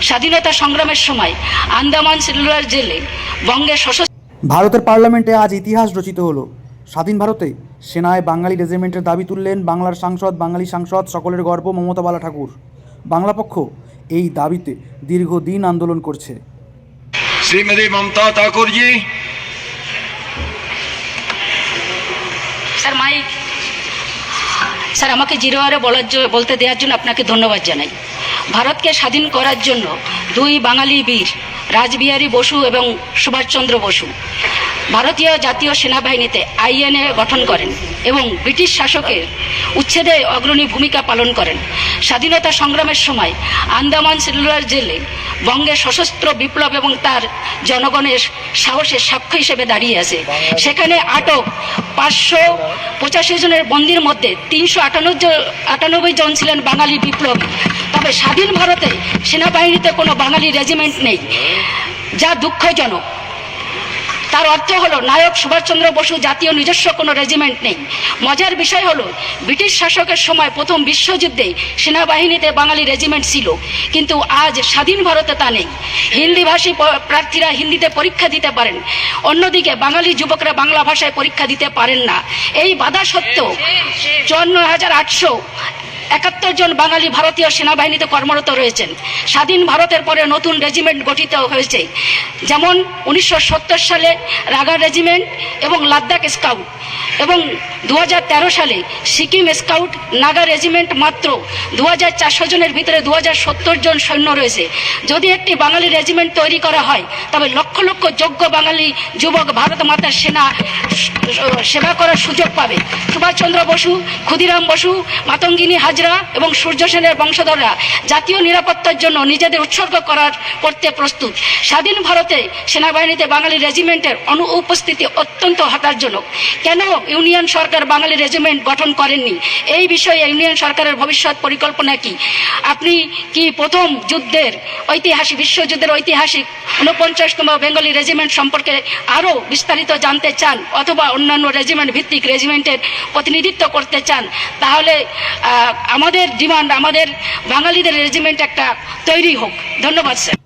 স্বাধীনতা সংগ্রামের সময় আন্দামান সেলুলার জেলে বঙ্গের সশস্ত্র। ভারতের পার্লামেন্টে আজ ইতিহাস রচিত হলো। স্বাধীন ভারতে সেনায় বাঙালি রেজিমেন্টের দাবি তুললেন বাংলার সাংসদ, বাঙালি সাংসদ, সকলের গর্ব মমতা বালা ঠাকুর। বাংলা পক্ষ এই দাবিতে দীর্ঘদিন আন্দোলন করছে। শ্রীমতী মমতা ঠাকুর জি। স্যার মাইক স্যার, আমাকে জিরো আরে বলতে দেওয়ার জন্য আপনাকে ধন্যবাদ জানাই। ভারতকে স্বাধীন করার জন্য দুই বাঙালি বীর রাসবিহারী বসু এবং সুভাষচন্দ্র বসু ভারতীয় জাতীয় সেনাবাহিনীতে আইএনএ গঠন করেন এবং ব্রিটিশ শাসকের উচ্ছেদে অগ্রণী ভূমিকা পালন করেন। স্বাধীনতা সংগ্রামের সময় আন্দামান সেলুলার জেলে বঙ্গের সশস্ত্র বিপ্লব এবং তার জনগণের সাহসের সাক্ষ্য হিসেবে দাঁড়িয়ে আছে। সেখানে আটক 585 জনের বন্দির মধ্যে 398 জন ছিলেন বাঙালি বিপ্লবী। তবে স্বাধীন ভারতে সেনাবাহিনীতে কোনো বাঙালি রেজিমেন্ট নেই, যা দুঃখজনক। তার অর্থ হলো নায়ক সুভাষচন্দ্র বসু জাতীয় নিজস্ব কোনো রেজিমেন্ট নেই। মজার বিষয় হলো ব্রিটিশ শাসকের সময় প্রথম বিশ্বযুদ্ধে সেনাবাহিনীতে বাঙালি রেজিমেন্ট ছিল, কিন্তু আজ স্বাধীন ভারতে তা নেই। হিন্দিভাষী প্রার্থীরা হিন্দিতে পরীক্ষা দিতে পারেন, অন্যদিকে বাঙালি যুবকরা বাংলা ভাষায় পরীক্ষা দিতে পারেন না। এই বাধা সত্ত্বেও 54,871 জন বাঙালি ভারতীয় সেনাবাহিনীতে কর্মরত রয়েছেন। স্বাধীন ভারতের পরে নতুন রেজিমেন্ট গঠিত হয়েছে, যেমন 1970 সালে রাগা রেজিমেন্ট এবং লাদাখ স্কাউট, এবং 2013 সালে সিকিম স্কাউট নাগা রেজিমেন্ট। মাত্র 2400 জনের ভিতরে 2070 জন সৈন্য রয়েছে। যদি একটি বাঙালি রেজিমেন্ট তৈরি করা হয়, তবে লক্ষ লক্ষ যোগ্য বাঙালি যুবক ভারত মাতার সেবা করার সুযোগ পাবে। সুভাষচন্দ্র বসু, ক্ষুদিরাম বসু, মাতঙ্গিনী হাজরা এবং সূর্য সেনের বংশধররা জাতীয় নিরাপত্তার জন্য নিজেদের উৎসর্গ করতে প্রস্তুত। স্বাধীন ভারতে সেনাবাহিনীতে বাঙালি রেজিমেন্টের অনুপস্থিতি অত্যন্ত হতাশাজনক। কেন ইউনিয়ন সরকার বাঙালি রেজিমেন্ট গঠন করেননি? এই বিষয়ে ইউনিয়ন সরকারের ভবিষ্যৎ পরিকল্পনা কি? আপনি কি প্রথম বিশ্বযুদ্ধের ঐতিহাসিক 49তম বেঙ্গলি রেজিমেন্ট সম্পর্কে আরও বিস্তারিত জানতে চান, অথবা অন্যান্য রেজিমেন্ট ভিত্তিক রেজিমেন্টের প্রতিনিধিত্ব করতে চান? তাহলে আমাদের ডিমান্ড, আমাদের বাঙালিদের রেজিমেন্ট একটা তৈরি হোক। ধন্যবাদ স্যার।